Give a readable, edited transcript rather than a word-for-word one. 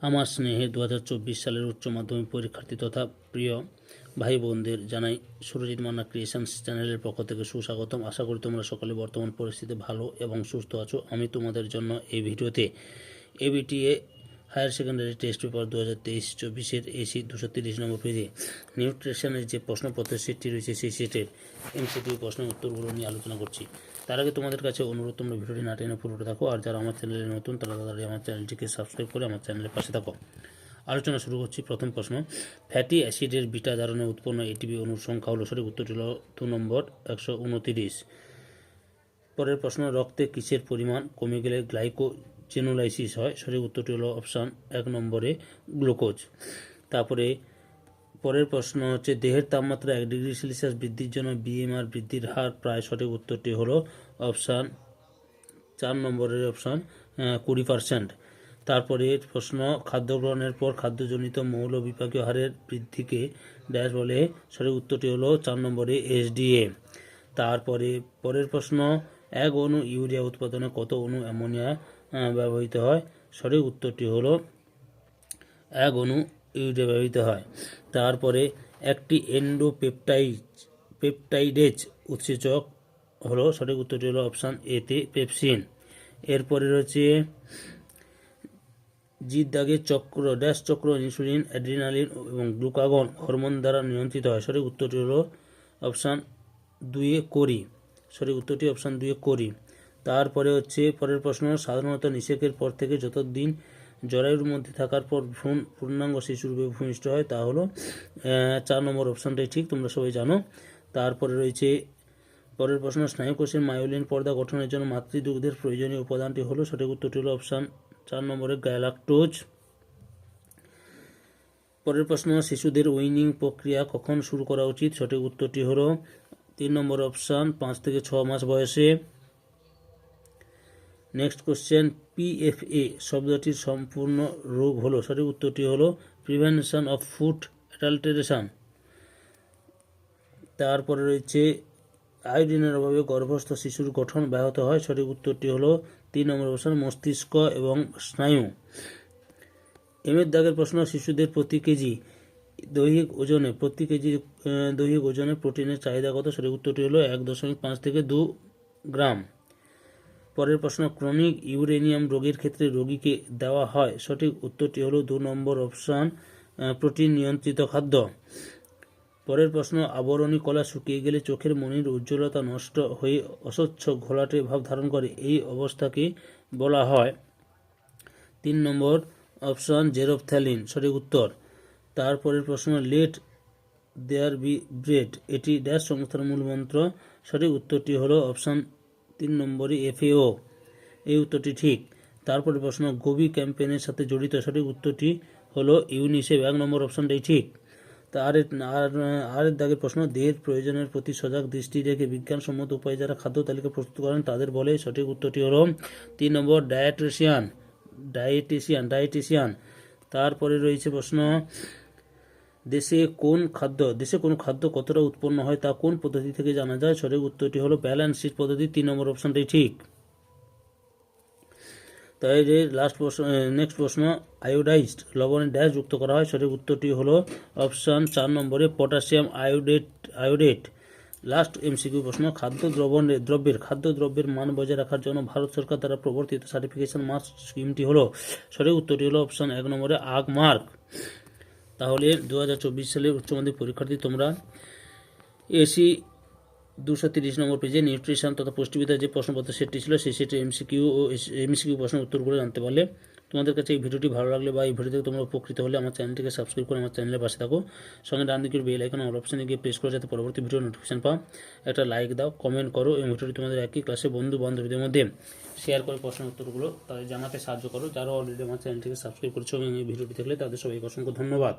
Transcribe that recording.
আমার স্নেহে 2024 সালের উচ্চ মাধ্যমিক পরীক্ষার্থী তথা প্রিয় ভাই বোনদের জানাই সুরজিৎ মান্না ক্রিয়েশনস চ্যানেলের পক্ষ থেকে সুস্বাগতম। আশা করি তোমরা সকলে বর্তমান পরিস্থিতিতে ভালো এবং সুস্থ আছো। আমি তোমাদের জন্য এই ভিডিওতে ABTA higher secondary test paper 2023-24 এসি 230 নম্বর পেজে নিউট্রিশনের যে প্রশ্নপত্র সেটটি রয়েছে সেই সেটের এমসিকিউ প্রশ্নের উত্তরগুলো নিয়ে আলোচনা করছি। তার আগে তোমাদের কাছে অনুরোধ, তোমরা ভিডিওটি না টেনে পুরোটা দেখো, আর যারা আমার চ্যানেলে নতুন তারা তাড়াতাড়ি আমার চ্যানেলটিকে সাবস্ক্রাইব করে আমার চ্যানেলের পাশে থাকো। আলোচনা শুরু করছি। প্রথম প্রশ্ন, ফ্যাটি অ্যাসিডের বিটা ধারণে উৎপন্ন এটিপি অণুর সংখ্যা হলো, সঠিক উত্তরটি হলো 2 নম্বর 129। পরের প্রশ্ন, রক্তে কিসের পরিমাণ কমে গেলে গ্লাইকোজেনোলাইসিস হয়, সঠিক উত্তরটি হলো অপশান 1 নম্বরে গ্লুকোজ। তারপরে পরের প্রশ্ন হচ্ছে, দেহের তাপমাত্রা 1 ডিগ্রি সেলসিয়াস বৃদ্ধির জন্য বিএমআর বৃদ্ধির হার প্রায়, সঠিক উত্তরটি হলো অপশান 4 নম্বরের অপশান 20%। তারপরে প্রশ্ন, খাদ্য গ্রহণের পর খাদ্যজনিত মৌল বিপাকীয় হারের বৃদ্ধিকে ড্যাশ বলে, সঠিক উত্তরটি হলো 4 নম্বরে এসডিএ। তারপরে পরের প্রশ্ন, 1 অণু ইউরিয়া উৎপাদনে কত অণু অ্যামোনিয়া ব্যবহৃত হয়, সঠিক উত্তরটি হলো 1 অণু ইউরিয়া ব্যবহৃত হয়। তারপরে একটি পেপটাইডেজ উৎসেচক হলো, সঠিক উত্তরটি হলো অপশান এতে পেপসিন। এরপরে রয়েছে জিদাগের চক্র ড্যাশ চক্র ইনসুলিন, অ্যাড্রিনালিন এবং গ্লুকাগন হরমোন দ্বারা নিয়ন্ত্রিত হয়, সঠিক উত্তরটি হলো অপশান 2 কোরি, সঠিক উত্তরটি অপশান 2 কোরি। তারপরে হচ্ছে পরের প্রশ্ন, সাধারণত নিষেকের পর থেকে যতদিন জরায়ুর মধ্যে থাকার পর ভ্রূণ পূর্ণাঙ্গ শিশুরূপে ভূমিষ্ঠ হয় তা হলো 4 নম্বর অপশানটাই ঠিক, তোমরা সবাই জানো। তারপরে রয়েছে পরের প্রশ্ন, স্নায়ুকোষের মায়োলিন পর্দা গঠনের জন্য মাতৃদুগ্ধের প্রয়োজনীয় উপাদানটি হলো, সঠিক উত্তরটি হলো অপশান 4 নম্বরে গ্যালাক্টোজ। পরের প্রশ্ন, শিশুদের উইনিং প্রক্রিয়া কখন শুরু করা উচিত, সঠিক উত্তরটি হলো 3 নম্বর অপশান 5 থেকে 6 মাস বয়সে। নেক্সট কোশ্চেন, পিএফএ শব্দটির সম্পূর্ণ রূপ হলো, সঠিক উত্তরটি হলো প্রিভেনশন অফ ফুড অ্যাডাল্টারেশন। তারপরে রয়েছে আয়োডিনের অভাবে গর্ভস্থ শিশুর গঠন ব্যাহত হয়, সঠিক উত্তরটি হলো 3 নম্বর অপশান মস্তিষ্ক এবং স্নায়ু। এমের দাগের প্রশ্ন, শিশুদের প্রতি কেজি দৈহিক ওজনে প্রোটিনের চাহিদা কত, সঠিক উত্তরটি হলো 1.5 থেকে 2 গ্রাম। পরের প্রশ্ন, ক্রনিক ইউরেনিয়াম রোগের ক্ষেত্রে রোগীকে দেওয়া হয়, সঠিক উত্তরটি হলো 2 নম্বর অপশান প্রোটিন নিয়ন্ত্রিত খাদ্য। পরের প্রশ্ন, আবরণী কলা শুকিয়ে গেলে চোখের মণির উজ্জ্বলতা নষ্ট হয়ে অস্বচ্ছ ঘোলাটে ভাব ধারণ করে, এই অবস্থাকে বলা হয় 3 নম্বর অপশান জেরোফথ্যালিন, সঠিক উত্তর। তারপরের প্রশ্ন, লেট দেয়ার বি ব্রেড এটি ড্যাশ সংস্থার মূল মন্ত্র, সঠিক উত্তরটি হলো অপশান 3 নম্বরে এফএও, এই উত্তরটি ঠিক। তারপরে প্রশ্ন, গোবি ক্যাম্পেইনের সাথে জড়িত, সঠিক উত্তরটি হলো ইউনিসেফ, 1 নম্বর অপশানটাই ঠিক। আর দাগের প্রশ্ন, দেহের প্রয়োজনের প্রতি সজাগ দৃষ্টি রেখে বিজ্ঞানসম্মত উপায়ে যারা খাদ্য তালিকা প্রস্তুত করেন তাদের বলে, সঠিক উত্তরটি হলো 3 নম্বর ডায়েটিশিয়ান। তারপরে রয়েছে প্রশ্ন, দেশে কোন খাদ্য কতটা উৎপন্ন হয় তা কোন পদ্ধতি থেকে জানা যায়, সঠিক উত্তরটি হলো ব্যালেন্স শিট পদ্ধতি, 3 নম্বর অপশানটাই ঠিক। তাই নেক্সট প্রশ্ন, আয়োডাইজড লবণে ড্যাশ যুক্ত করা হয়, সঠিক উত্তরটি হলো অপশান 4 নম্বরে পটাশিয়াম আয়োডেট। লাস্ট এমসিকিউ প্রশ্ন, খাদ্যদ্রব্যের মান বজায় রাখার জন্য ভারত সরকার দ্বারা প্রবর্তিত সার্টিফিকেশন মার্ক স্কিমটি হলো, সঠিক উত্তরটি হলো অপশান 1 নম্বরে আগ মার্ক। তাহলে 2024 সালের উচ্চ মাধ্যমিক পরীক্ষার্থী তোমরা এসি 230 নম্বর পেজে নিউট্রিশন তথা পুষ্টিবিদ্যার যে প্রশ্নপত্র সেটটি ছিল সেই সেটের এমসিকিউ প্রশ্নের উত্তরগুলো জানতে পারলে। তোমাদের কাছে এই ভিডিওটি ভালো লাগলে বা এই ভিডিও থেকে তোমরা উপকৃত হলে আমার চ্যানেলটিকে সাবস্ক্রাইব করে আমার চ্যানেলের পাশে থাকো। সঙ্গে ডান দিকের বেল আইকন অল অপশানে গিয়ে প্রেস করে যাতে পরবর্তী ভিডিও নোটিফিকেশন পাও। একটা লাইক দাও, কমেন্ট করো এবং ভিডিওটি তোমাদের একই ক্লাসে বন্ধু বান্ধবীদের মধ্যে শেয়ার করে প্রশ্নের উত্তরগুলো তাদের জানাতে সাহায্য করো। যারা অলরেডি আমার চ্যানেলটিকে সাবস্ক্রাইব করেছো এবং এই ভিডিওটি দেখলে তাদের সবাইকে অসংখ্য ধন্যবাদ।